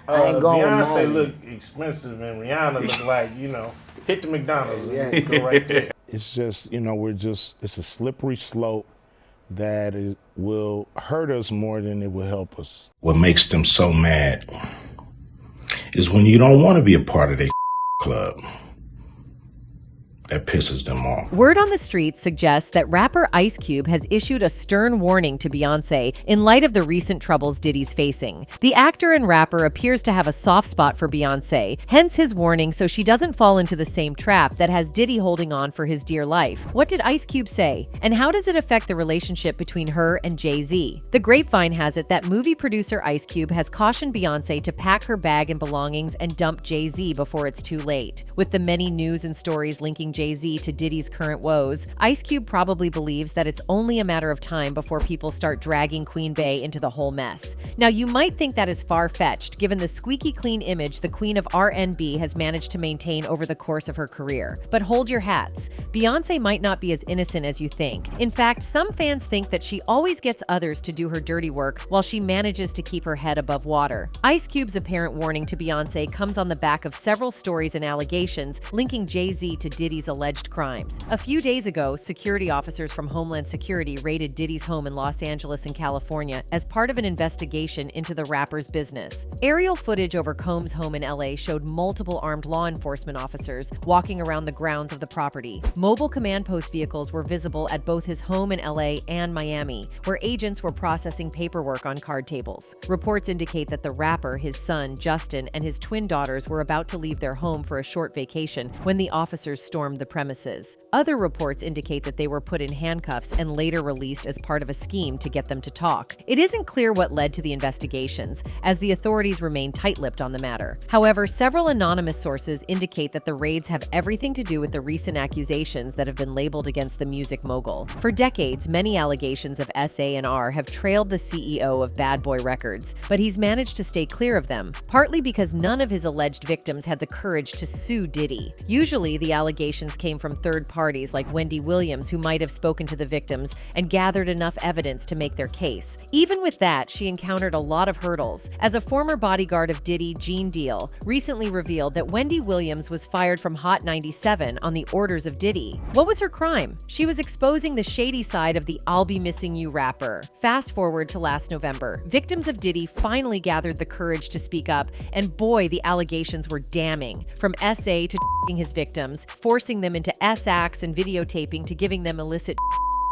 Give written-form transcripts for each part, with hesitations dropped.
I ain't going Beyonce with look expensive and Rihanna look like, hit the McDonald's and go right there. It's just, it's a slippery slope that will hurt us more than it will help us. What makes them so mad is when you don't want to be a part of their club. That pisses them off. Word on the street suggests that rapper Ice Cube has issued a stern warning to Beyonce in light of the recent troubles Diddy's facing. The actor and rapper appears to have a soft spot for Beyonce, hence his warning so she doesn't fall into the same trap that has Diddy holding on for his dear life. What did Ice Cube say? And how does it affect the relationship between her and Jay-Z? The grapevine has it that movie producer Ice Cube has cautioned Beyonce to pack her bag and belongings and dump Jay-Z before it's too late. With the many news and stories linking Jay-Z to Diddy's current woes, Ice Cube probably believes that it's only a matter of time before people start dragging Queen Bey into the whole mess. Now, you might think that is far-fetched, given the squeaky clean image the Queen of R&B has managed to maintain over the course of her career. But hold your hats. Beyonce might not be as innocent as you think. In fact, some fans think that she always gets others to do her dirty work while she manages to keep her head above water. Ice Cube's apparent warning to Beyonce comes on the back of several stories and allegations linking Jay-Z to Diddy's alleged crimes. A few days ago, security officers from Homeland Security raided Diddy's home in Los Angeles and California as part of an investigation into the rapper's business. Aerial footage over Combs' home in LA showed multiple armed law enforcement officers walking around the grounds of the property. Mobile command post vehicles were visible at both his home in LA and Miami, where agents were processing paperwork on card tables. Reports indicate that the rapper, his son, Justin, and his twin daughters were about to leave their home for a short vacation when the officers stormed the premises. Other reports indicate that they were put in handcuffs and later released as part of a scheme to get them to talk. It isn't clear what led to the investigations, as the authorities remain tight-lipped on the matter. However, several anonymous sources indicate that the raids have everything to do with the recent accusations that have been labeled against the music mogul. For decades, many allegations of SA&R have trailed the CEO of Bad Boy Records, but he's managed to stay clear of them, partly because none of his alleged victims had the courage to sue Diddy. Usually, the allegations came from third parties like Wendy Williams, who might have spoken to the victims and gathered enough evidence to make their case. Even with that, she encountered a lot of hurdles, as a former bodyguard of Diddy, Gene Deal, recently revealed that Wendy Williams was fired from Hot 97 on the orders of Diddy. What was her crime? She was exposing the shady side of the "I'll be missing you" rapper. Fast forward to last November. Victims of Diddy finally gathered the courage to speak up, and boy, the allegations were damning. From SA to his victims, forcing them into S-acts and videotaping to giving them illicit.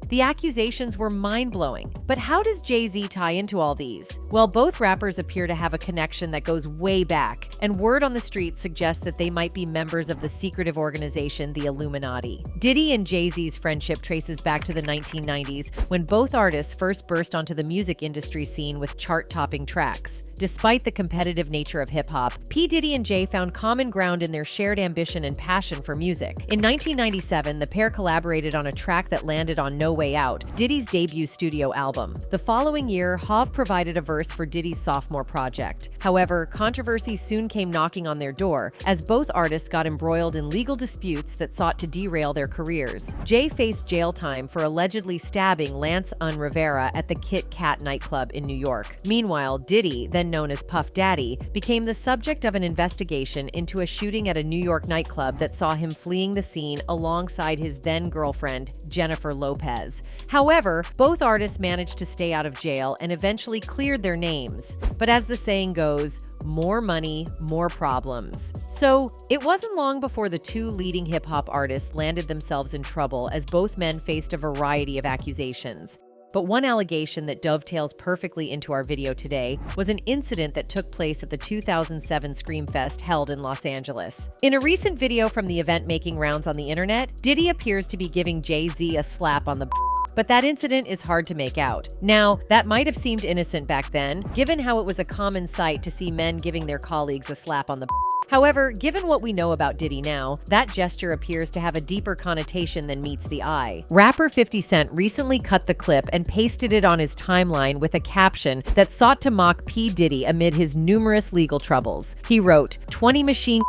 The accusations were mind-blowing. But how does Jay-Z tie into all these? Well, both rappers appear to have a connection that goes way back, and word on the street suggests that they might be members of the secretive organization, the Illuminati. Diddy and Jay-Z's friendship traces back to the 1990s, when both artists first burst onto the music industry scene with chart-topping tracks. Despite the competitive nature of hip-hop, P. Diddy and Jay found common ground in their shared ambition and passion for music. In 1997, the pair collaborated on a track that landed on No Way Out, Diddy's debut studio album. The following year, Hov provided a verse for Diddy's sophomore project. However, controversy soon came knocking on their door, as both artists got embroiled in legal disputes that sought to derail their careers. Jay faced jail time for allegedly stabbing Lance Rivera at the Kit Kat nightclub in New York. Meanwhile, Diddy, then known as Puff Daddy, became the subject of an investigation into a shooting at a New York nightclub that saw him fleeing the scene alongside his then-girlfriend, Jennifer Lopez. However, both artists managed to stay out of jail and eventually cleared their names. But as the saying goes, more money, more problems. So, it wasn't long before the two leading hip-hop artists landed themselves in trouble, as both men faced a variety of accusations. But one allegation that dovetails perfectly into our video today was an incident that took place at the 2007 Screamfest held in Los Angeles. In a recent video from the event making rounds on the internet, Diddy appears to be giving Jay-Z a slap on the but that incident is hard to make out. Now, that might have seemed innocent back then, given how it was a common sight to see men giving their colleagues a slap on the However, given what we know about Diddy now, that gesture appears to have a deeper connotation than meets the eye. Rapper 50 Cent recently cut the clip and pasted it on his timeline with a caption that sought to mock P. Diddy amid his numerous legal troubles. He wrote, 20 machine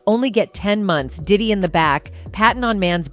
only get 10 months, Diddy in the back, patting on man's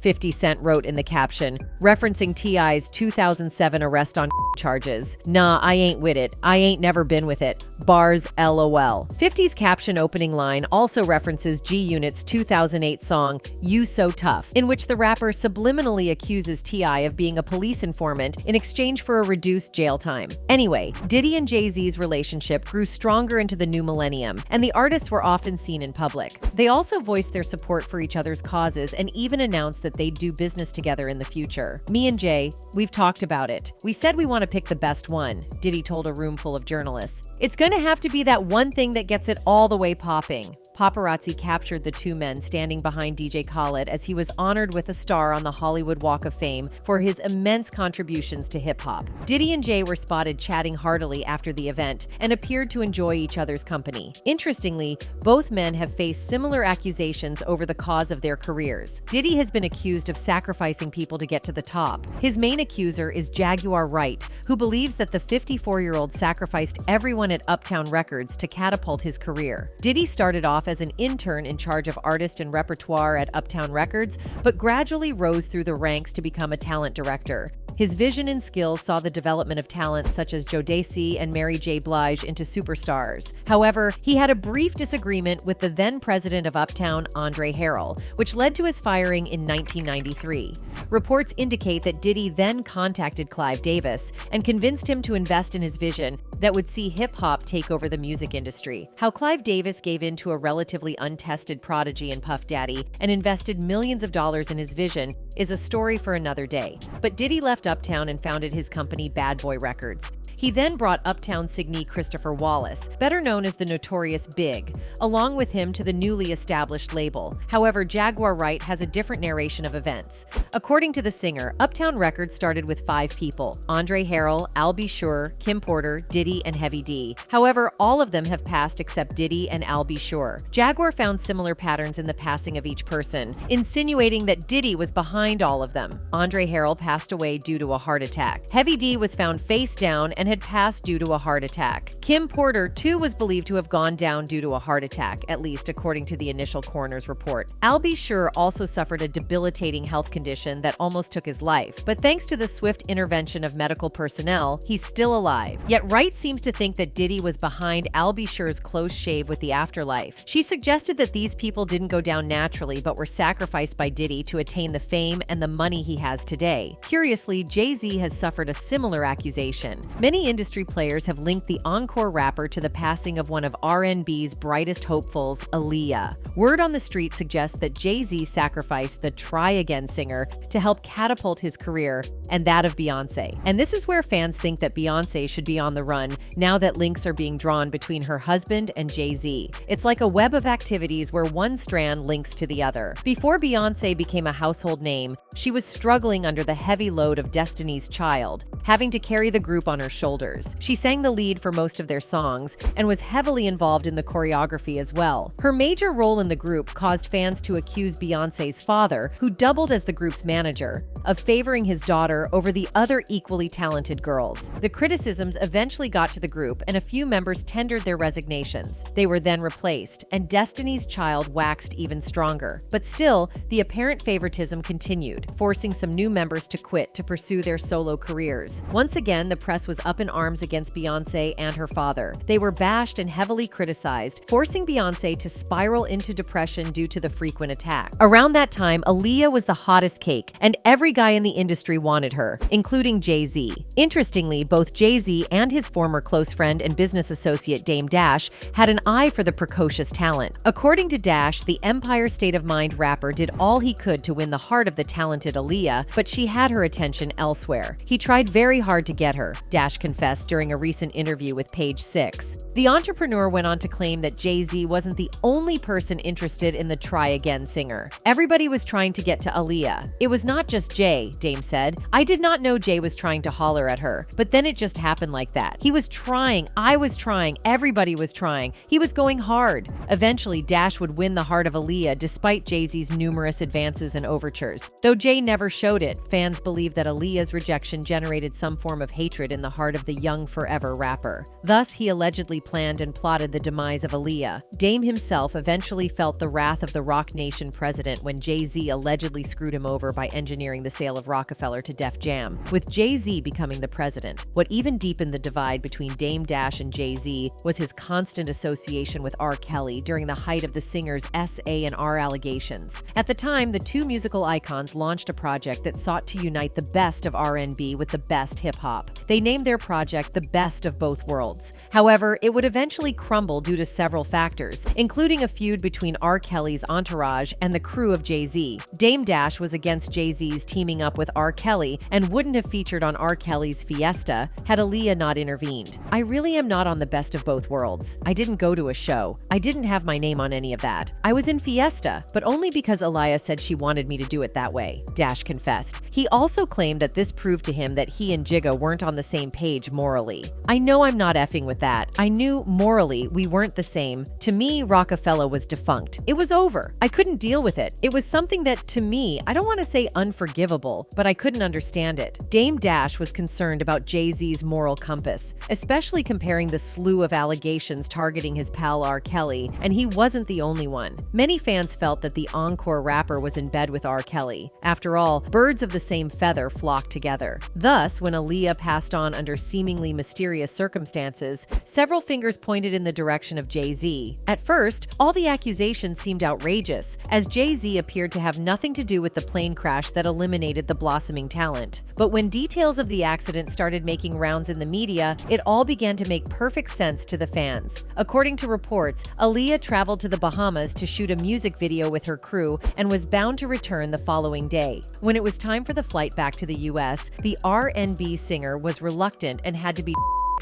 50 Cent wrote in the caption, referencing T.I.'s 2007 arrest on charges. Nah, I ain't with it. I ain't never been with it. Bars LOL. 50's caption opening line also references G-Unit's 2008 song, You So Tough, in which the rapper subliminally accuses T.I. of being a police informant in exchange for a reduced jail time. Anyway, Diddy and Jay-Z's relationship grew stronger into the new millennium, and the artists were often seen in public. They also voiced their support for each other's causes and even announced that they'd do business together in the future. "Me and Jay, we've talked about it. We said we want to pick the best one," Diddy told a room full of journalists. "It's going to have to be that one thing that gets it all the way popping." Paparazzi captured the two men standing behind DJ Khaled as he was honored with a star on the Hollywood Walk of Fame for his immense contributions to hip-hop. Diddy and Jay were spotted chatting heartily after the event and appeared to enjoy each other's company. Interestingly, both men have faced similar accusations over the cause of their careers. Diddy has been accused of sacrificing people to get to the top. His main accuser is Jaguar Wright, who believes that the 54-year-old sacrificed everyone at Uptown Records to catapult his career. Diddy started off as an intern in charge of artist and repertoire at Uptown Records, but gradually rose through the ranks to become a talent director. His vision and skills saw the development of talents such as Jodeci and Mary J. Blige into superstars. However, he had a brief disagreement with the then president of Uptown, Andre Harrell, which led to his firing in 1993. Reports indicate that Diddy then contacted Clive Davis and convinced him to invest in his vision that would see hip-hop take over the music industry. How Clive Davis gave in to a relatively untested prodigy in Puff Daddy and invested millions of dollars in his vision is a story for another day. But Diddy left Uptown and founded his company Bad Boy Records. He then brought Uptown signee Christopher Wallace, better known as the Notorious Big, along with him to the newly established label. However, Jaguar Wright has a different narration of events. According to the singer, Uptown Records started with 5 people: Andre Harrell, Al B. Sure, Kim Porter, Diddy, and Heavy D. However, all of them have passed except Diddy and Al B. Sure. Jaguar found similar patterns in the passing of each person, insinuating that Diddy was behind all of them. Andre Harrell passed away due to a heart attack. Heavy D was found face down and had passed due to a heart attack. Kim Porter, too, was believed to have gone down due to a heart attack, at least according to the initial coroner's report. Al B. Sure also suffered a debilitating health condition that almost took his life, but thanks to the swift intervention of medical personnel, he's still alive. Yet Wright seems to think that Diddy was behind Al B. Sure's close shave with the afterlife. She suggested that these people didn't go down naturally but were sacrificed by Diddy to attain the fame and the money he has today. Curiously, Jay-Z has suffered a similar accusation. Many industry players have linked the encore rapper to the passing of one of R&B's brightest hopefuls, Aaliyah. Word on the street suggests that Jay-Z sacrificed the Try Again singer to help catapult his career and that of Beyonce. And this is where fans think that Beyonce should be on the run now that links are being drawn between her husband and Jay-Z. It's like a web of activities where one strand links to the other. Before Beyonce became a household name, she was struggling under the heavy load of Destiny's Child, having to carry the group on her shoulders. She sang the lead for most of their songs and was heavily involved in the choreography as well. Her major role in the group caused fans to accuse Beyonce's father, who doubled as the group's manager, of favoring his daughter over the other equally talented girls. The criticisms eventually got to the group and a few members tendered their resignations. They were then replaced, and Destiny's Child waxed even stronger. But still, the apparent favoritism continued, forcing some new members to quit to pursue their solo careers. Once again, the press was up in arms against Beyonce and her father. They were bashed and heavily criticized, forcing Beyonce to spiral into depression due to the frequent attacks. Around that time, Aaliyah was the hottest cake, and every guy in the industry wanted her, including Jay-Z. Interestingly, both Jay-Z and his former close friend and business associate Dame Dash had an eye for the precocious talent. According to Dash, the Empire State of Mind rapper did all he could to win the heart of the talented Aaliyah, but she had her attention elsewhere. He tried very hard to get her, Dash confessed during a recent interview with Page 6. The entrepreneur went on to claim that Jay-Z wasn't the only person interested in the Try Again singer. Everybody was trying to get to Aaliyah. It was not just Jay, Dame said. I did not know Jay was trying to holler at her, but then it just happened like that. He was trying, I was trying, everybody was trying. He was going hard. Eventually, Dash would win the heart of Aaliyah despite Jay-Z's numerous advances and overtures. Though Jay never showed it, fans believe that Aaliyah's rejection generated created some form of hatred in the heart of the young forever rapper. Thus, he allegedly planned and plotted the demise of Aaliyah. Dame himself eventually felt the wrath of the Roc Nation president when Jay-Z allegedly screwed him over by engineering the sale of Rockefeller to Def Jam, with Jay-Z becoming the president. What even deepened the divide between Dame Dash and Jay-Z was his constant association with R. Kelly during the height of the singer's SA&R allegations. At the time, the two musical icons launched a project that sought to unite the best of R&B with the best hip-hop. They named their project The Best of Both Worlds. However, it would eventually crumble due to several factors, including a feud between R. Kelly's entourage and the crew of Jay-Z. Dame Dash was against Jay-Z's teaming up with R. Kelly and wouldn't have featured on R. Kelly's Fiesta had Aaliyah not intervened. I really am not on the best of both worlds. I didn't go to a show. I didn't have my name on any of that. I was in Fiesta, but only because Aaliyah said she wanted me to do it that way, Dash confessed. He also claimed that this proved to him that he and Jigga weren't on the same page morally. I know I'm not effing with that. I knew morally we weren't the same. To me, Rockefeller was defunct. It was over. I couldn't deal with it. It was something that, to me, I don't want to say unforgivable, but I couldn't understand it. Dame Dash was concerned about Jay-Z's moral compass, especially comparing the slew of allegations targeting his pal R. Kelly, and he wasn't the only one. Many fans felt that the encore rapper was in bed with R. Kelly. After all, birds of the same feather flock together. Thus, when Aaliyah passed on under seemingly mysterious circumstances, several fingers pointed in the direction of Jay-Z. At first, all the accusations seemed outrageous, as Jay-Z appeared to have nothing to do with the plane crash that eliminated the blossoming talent. But when details of the accident started making rounds in the media, it all began to make perfect sense to the fans. According to reports, Aaliyah traveled to the Bahamas to shoot a music video with her crew and was bound to return the following day. When it was time for the flight back to the US, the R&B singer was reluctant and had to be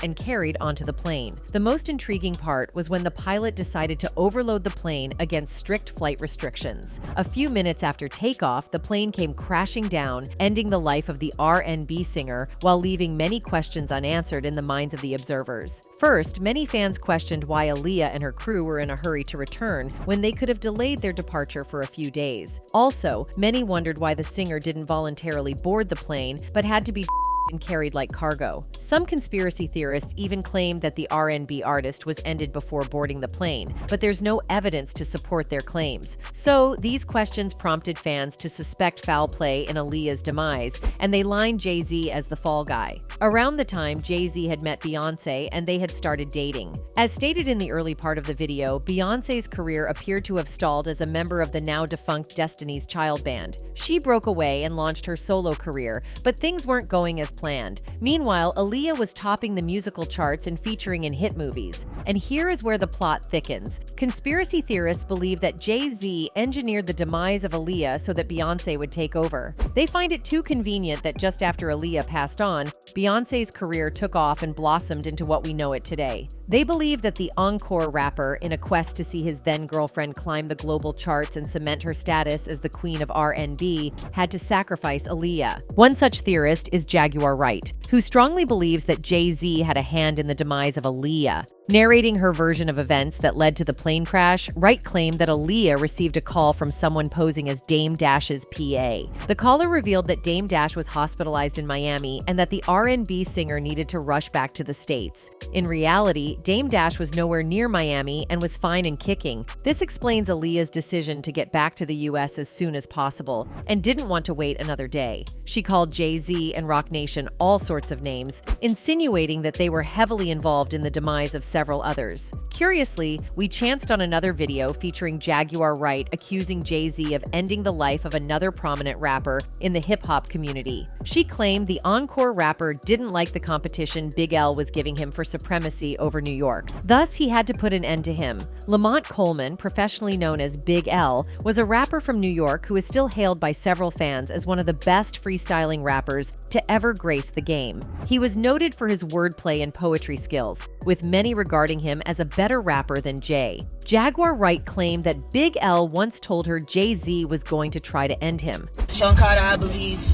and carried onto the plane. The most intriguing part was when the pilot decided to overload the plane against strict flight restrictions. A few minutes after takeoff, the plane came crashing down, ending the life of the R&B singer while leaving many questions unanswered in the minds of the observers. First, many fans questioned why Aaliyah and her crew were in a hurry to return when they could have delayed their departure for a few days. Also, many wondered why the singer didn't voluntarily board the plane but had to be and carried like cargo. Some conspiracy theorists even claimed that the R&B artist was ended before boarding the plane, but there's no evidence to support their claims. So, these questions prompted fans to suspect foul play in Aaliyah's demise, and they lined Jay-Z as the fall guy. Around the time, Jay-Z had met Beyonce and they had started dating. As stated in the early part of the video, Beyonce's career appeared to have stalled as a member of the now-defunct Destiny's Child band. She broke away and launched her solo career, but things weren't going as planned. Meanwhile, Aaliyah was topping the musical charts and featuring in hit movies. And here is where the plot thickens. Conspiracy theorists believe that Jay-Z engineered the demise of Aaliyah so that Beyonce would take over. They find it too convenient that just after Aaliyah passed on, Beyonce's career took off and blossomed into what we know it today. They believe that the encore rapper, in a quest to see his then-girlfriend climb the global charts and cement her status as the queen of R&B, had to sacrifice Aaliyah. One such theorist is Jaguar Wright, who strongly believes that Jay-Z had a hand in the demise of Aaliyah. Narrating her version of events that led to the plane crash, Wright claimed that Aaliyah received a call from someone posing as Dame Dash's PA. The caller revealed that Dame Dash was hospitalized in Miami and that the R&B singer needed to rush back to the States. In reality, Dame Dash was nowhere near Miami and was fine and kicking. This explains Aaliyah's decision to get back to the US as soon as possible and didn't want to wait another day. She called Jay-Z and Roc Nation all sorts of names, insinuating that they were heavily involved in the demise of several others. Curiously, we chanced on another video featuring Jaguar Wright accusing Jay-Z of ending the life of another prominent rapper in the hip-hop community. She claimed the encore rapper didn't like the competition Big L was giving him for supremacy over New York. Thus, he had to put an end to him. Lamont Coleman, professionally known as Big L, was a rapper from New York who is still hailed by several fans as one of the best freestyling rappers to ever grace the game. He was noted for his wordplay and poetry skills, with many regarding him as a better rapper than Jay. Jaguar Wright claimed that Big L once told her Jay-Z was going to try to end him. Sean Carter, I believe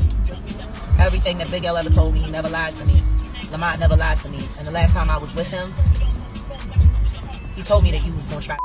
everything that Big L ever told me. He never lied to me. Lamont never lied to me. And the last time I was with him, he told me that he was going to try.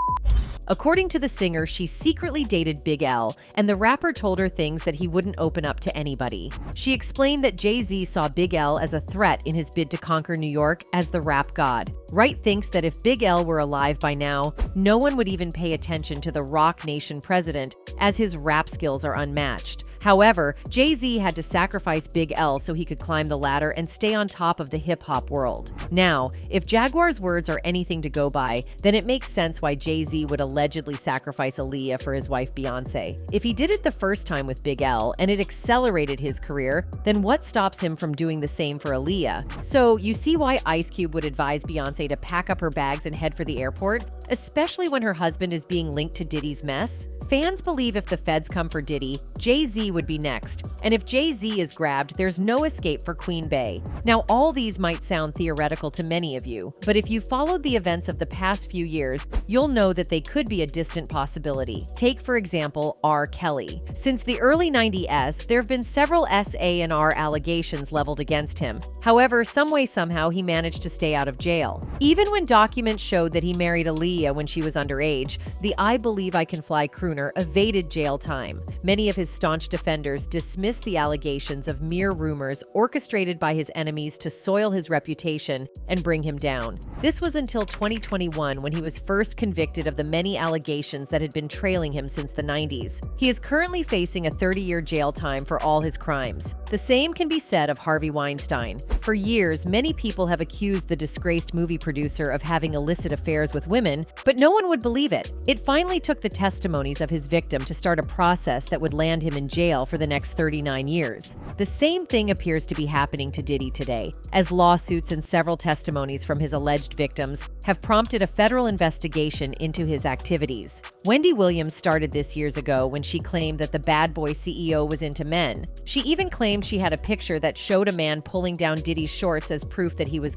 According to the singer, she secretly dated Big L, and the rapper told her things that he wouldn't open up to anybody. She explained that Jay-Z saw Big L as a threat in his bid to conquer New York as the rap god. Wright thinks that if Big L were alive by now, no one would even pay attention to the Rock Nation president, as his rap skills are unmatched. However, Jay-Z had to sacrifice Big L so he could climb the ladder and stay on top of the hip-hop world. Now, if Jaguar's words are anything to go by, then it makes sense why Jay-Z would allegedly sacrifice Aaliyah for his wife Beyonce. If he did it the first time with Big L and it accelerated his career, then what stops him from doing the same for Aaliyah? So you see why Ice Cube would advise Beyonce to pack up her bags and head for the airport, especially when her husband is being linked to Diddy's mess? Fans believe if the feds come for Diddy, Jay-Z would be next. And if Jay-Z is grabbed, there's no escape for Queen Bey. Now, all these might sound theoretical to many of you, but if you followed the events of the past few years, you'll know that they could be a distant possibility. Take, for example, R. Kelly. Since the early 90s, there have been several S.A.R. allegations leveled against him. However, some way, somehow, he managed to stay out of jail. Even when documents showed that he married Aaliyah when she was underage, the I Believe I Can Fly crooner evaded jail time. Many of his staunch defenders dismissed the allegations of mere rumors orchestrated by his enemies to soil his reputation and bring him down. This was until 2021 when he was first convicted of the many allegations that had been trailing him since the 90s. He is currently facing a 30-year jail time for all his crimes. The same can be said of Harvey Weinstein. For years, many people have accused the disgraced movie producer of having illicit affairs with women, but no one would believe it. It finally took the testimonies of his victim to start a process that would land him in jail for the next 39 years. The same thing appears to be happening to Diddy today, as lawsuits and several testimonies from his alleged victims have prompted a federal investigation into his activities. Wendy Williams started this years ago when she claimed that the bad boy CEO was into men. She even claimed she had a picture that showed a man pulling down Diddy's shorts as proof that he was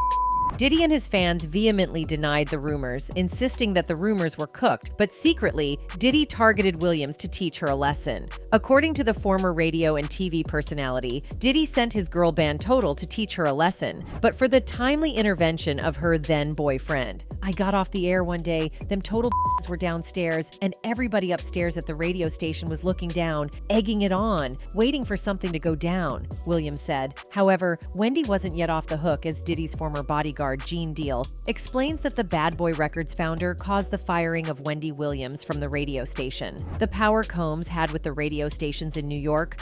Diddy and his fans vehemently denied the rumors, insisting that the rumors were cooked, but secretly, Diddy targeted Williams to teach her a lesson. According to the former radio and TV personality, Diddy sent his girl band Total to teach her a lesson, but for the timely intervention of her then-boyfriend. I got off the air one day, them Total were downstairs, and everybody upstairs at the radio station was looking down, egging it on, waiting for something to go down, Williams said. However, Wendy wasn't yet off the hook, as Diddy's former bodyguard Gene Deal explains that the Bad Boy Records founder caused the firing of Wendy Williams from the radio station. The power Combs had with the radio stations in New York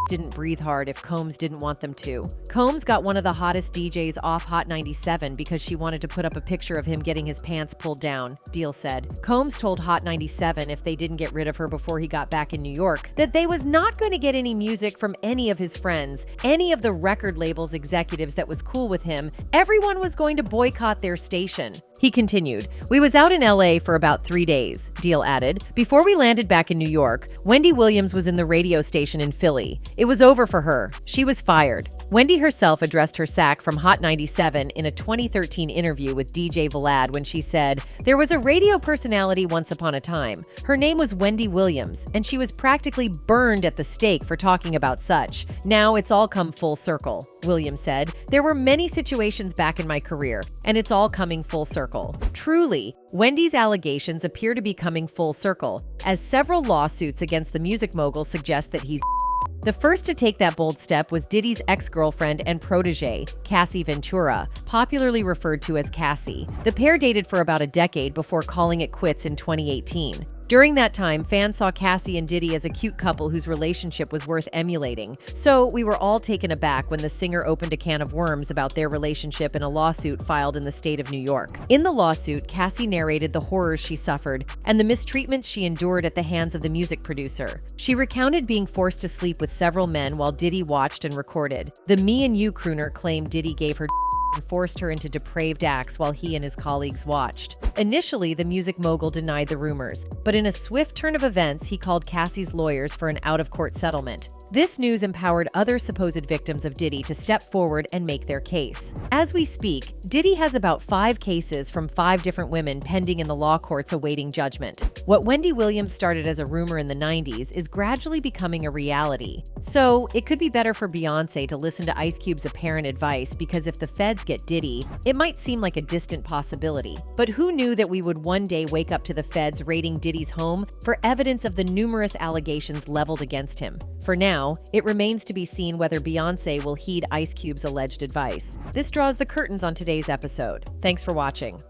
didn't breathe hard if Combs didn't want them to. Combs got one of the hottest DJs off Hot 97 because she wanted to put up a picture of him getting his pants pulled down, Deal said. Combs told Hot 97 if they didn't get rid of her before he got back in New York, that they was not going to get any music from any of his friends, any of the record label's executives that was cool with him. Everyone was going to boycott their station. He continued, "We was out in LA for about 3 days," Deal added. "Before we landed back in New York, Wendy Williams was in the radio station in Philly. It was over for her. She was fired." Wendy herself addressed her sack from Hot 97 in a 2013 interview with DJ Vlad when she said, "There was a radio personality once upon a time. Her name was Wendy Williams, and she was practically burned at the stake for talking about such. Now it's all come full circle," Williams said. "There were many situations back in my career, and it's all coming full circle." Truly, Wendy's allegations appear to be coming full circle, as several lawsuits against the music mogul suggest that he's The first to take that bold step was Diddy's ex-girlfriend and protege, Cassie Ventura, popularly referred to as Cassie. The pair dated for about a decade before calling it quits in 2018. During that time, fans saw Cassie and Diddy as a cute couple whose relationship was worth emulating. So we were all taken aback when the singer opened a can of worms about their relationship in a lawsuit filed in the state of New York. In the lawsuit, Cassie narrated the horrors she suffered and the mistreatment she endured at the hands of the music producer. She recounted being forced to sleep with several men while Diddy watched and recorded. The Me and You crooner claimed Diddy gave her and forced her into depraved acts while he and his colleagues watched. Initially, the music mogul denied the rumors, but in a swift turn of events, he called Cassie's lawyers for an out-of-court settlement. This news empowered other supposed victims of Diddy to step forward and make their case. As we speak, Diddy has about 5 cases from 5 different women pending in the law courts awaiting judgment. What Wendy Williams started as a rumor in the 90s is gradually becoming a reality. So, it could be better for Beyonce to listen to Ice Cube's apparent advice, because if the feds feds get Diddy, it might seem like a distant possibility. But who knew that we would one day wake up to the feds raiding Diddy's home for evidence of the numerous allegations leveled against him? For now, it remains to be seen whether Beyonce will heed Ice Cube's alleged advice. This draws the curtains on today's episode. Thanks for watching.